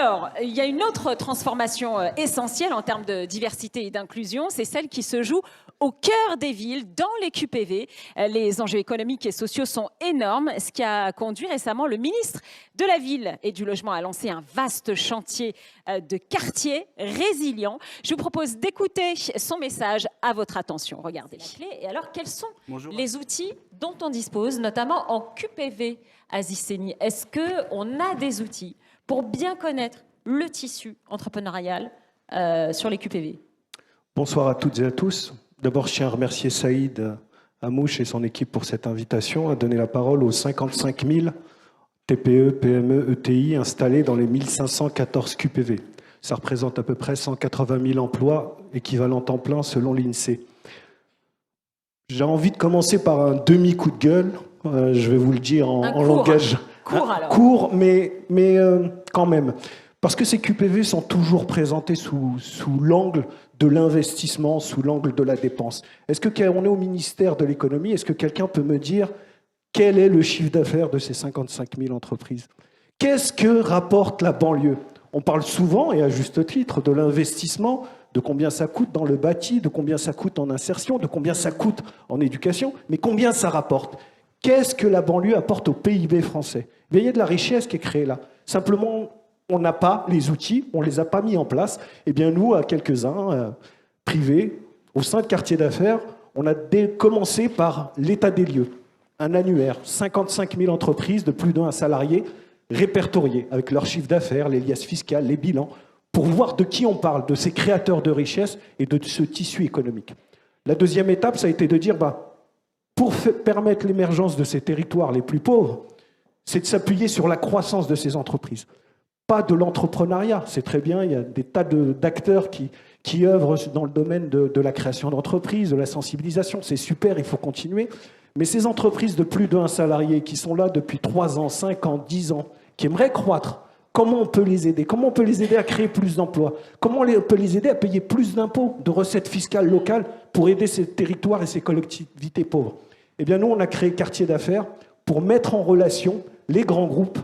Alors, il y a une autre transformation essentielle en termes de diversité et d'inclusion, c'est celle qui se joue au cœur des villes, dans les QPV. Les enjeux économiques et sociaux sont énormes, ce qui a conduit récemment le ministre de la Ville et du Logement à lancer un vaste chantier de quartiers résilients. Je vous propose d'écouter son message à votre attention. Regardez. Et alors, quels sont les outils dont on dispose, notamment en QPV, Aziz Seni? Est-ce qu'on a des outils pour bien connaître le tissu entrepreneurial sur les QPV? Bonsoir à toutes et à tous. D'abord, je tiens à remercier Saïd Hamouche et son équipe pour cette invitation à donner la parole aux 55 000 TPE, PME, ETI installés dans les 1514 QPV. Ça représente à peu près 180 000 emplois équivalents temps plein selon l'INSEE. J'ai envie de commencer par un demi-coup de gueule. Je vais vous le dire en langage court, mais quand même. Parce que ces QPV sont toujours présentés sous l'angle de l'investissement, sous l'angle de la dépense. Est-ce qu'on est au ministère de l'économie? Est-ce que quelqu'un peut me dire quel est le chiffre d'affaires de ces 55 000 entreprises? Qu'est-ce que rapporte la banlieue? On parle souvent, et à juste titre, de l'investissement, de combien ça coûte dans le bâti, de combien ça coûte en insertion, de combien ça coûte en éducation, mais combien ça rapporte? Qu'est-ce que la banlieue apporte au PIB français? Il y a de la richesse qui est créée là. Simplement, on n'a pas les outils, on ne les a pas mis en place. Eh bien, nous, à quelques-uns, privés, au sein de quartiers d'affaires, on a commencé par l'état des lieux. Un annuaire, 55 000 entreprises de plus d'un salarié répertoriées avec leur chiffre d'affaires, les liasses fiscales, les bilans, pour voir de qui on parle, de ces créateurs de richesse et de ce tissu économique. La deuxième étape, ça a été de dire, pour permettre l'émergence de ces territoires les plus pauvres, c'est de s'appuyer sur la croissance de ces entreprises. Pas de l'entrepreneuriat, c'est très bien, il y a des tas d'acteurs qui œuvrent dans le domaine de la création d'entreprises, de la sensibilisation, c'est super, il faut continuer. Mais ces entreprises de plus d'un salarié qui sont là depuis 3 ans, 5 ans, 10 ans, qui aimeraient croître, comment on peut les aider? Comment on peut les aider à créer plus d'emplois? Comment on peut les aider à payer plus d'impôts, de recettes fiscales locales pour aider ces territoires et ces collectivités pauvres? Eh bien, nous, on a créé Quartier d'affaires pour mettre en relation les grands groupes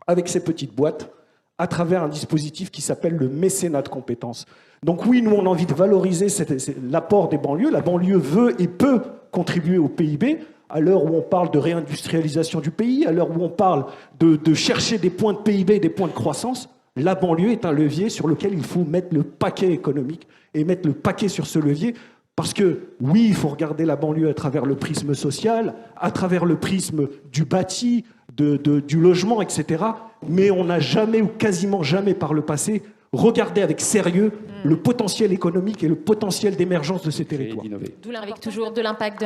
avec ces petites boîtes à travers un dispositif qui s'appelle le mécénat de compétences. Donc oui, nous, on a envie de valoriser l'apport des banlieues. La banlieue veut et peut contribuer au PIB, à l'heure où on parle de réindustrialisation du pays, à l'heure où on parle de chercher des points de PIB, des points de croissance. La banlieue est un levier sur lequel il faut mettre le paquet économique et mettre le paquet sur ce levier. Parce que, oui, il faut regarder la banlieue à travers le prisme social, à travers le prisme du bâti, du logement, etc. Mais on n'a jamais, ou quasiment jamais par le passé, regardé avec sérieux le potentiel économique et le potentiel d'émergence de ces territoires. D'où avec toujours de l'impact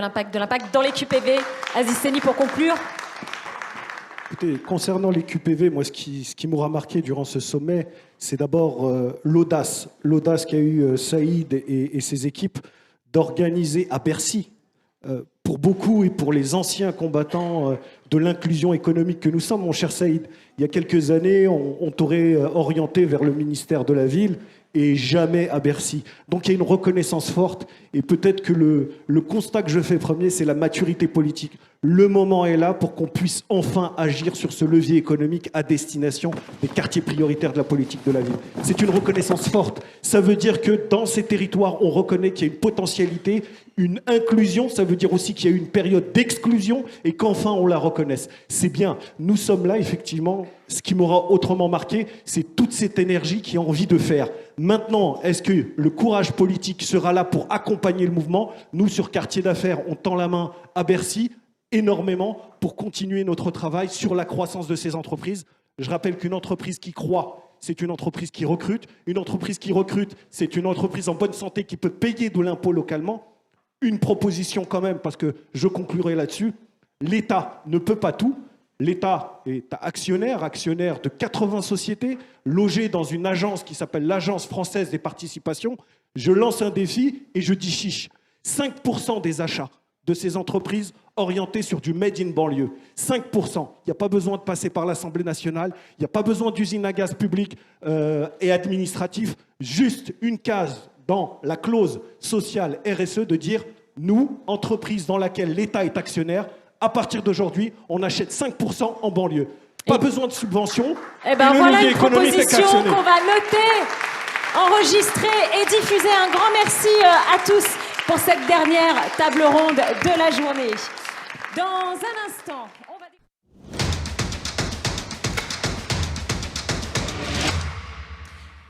dans les QPV. Aziz Seni, pour conclure. Écoutez, concernant les QPV, moi, ce qui m'aura marqué durant ce sommet, c'est d'abord l'audace. L'audace qu'a eu Saïd et ses équipes d'organiser à Bercy, pour beaucoup et pour les anciens combattants de l'inclusion économique que nous sommes, mon cher Saïd, il y a quelques années, on t'aurait orienté vers le ministère de la Ville et jamais à Bercy. Donc il y a une reconnaissance forte et peut-être que le constat que je fais premier, c'est la maturité politique. Le moment est là pour qu'on puisse enfin agir sur ce levier économique à destination des quartiers prioritaires de la politique de la ville. C'est une reconnaissance forte. Ça veut dire que dans ces territoires, on reconnaît qu'il y a une potentialité, une inclusion. Ça veut dire aussi qu'il y a eu une période d'exclusion et qu'enfin on la reconnaisse. C'est bien. Nous sommes là, effectivement. Ce qui m'aura autrement marqué, c'est toute cette énergie qui a envie de faire. Maintenant, est-ce que le courage politique sera là pour accompagner le mouvement? Nous, sur Quartier d'affaires, on tend la main à Bercy énormément pour continuer notre travail sur la croissance de ces entreprises. Je rappelle qu'une entreprise qui croît, c'est une entreprise qui recrute. Une entreprise qui recrute, c'est une entreprise en bonne santé qui peut payer de l'impôt localement. Une proposition quand même, parce que je conclurai là-dessus. L'État ne peut pas tout. L'État est actionnaire de 80 sociétés, logé dans une agence qui s'appelle l'Agence française des participations. Je lance un défi et je dis chiche. 5% des achats de ces entreprises orientées sur du made in banlieue. 5%. Il n'y a pas besoin de passer par l'Assemblée nationale. Il n'y a pas besoin d'usine à gaz publique et administratif. Juste une case dans la clause sociale RSE de dire « Nous, entreprise dans laquelle l'État est actionnaire, à partir d'aujourd'hui, on achète 5% en banlieue ». Pas besoin de subventions. Eh ben Et le voilà levier une économique est proposition actionné. qu'on va noter, enregistrer et diffuser. Un grand merci à tous pour cette dernière table ronde de la journée. Dans un instant,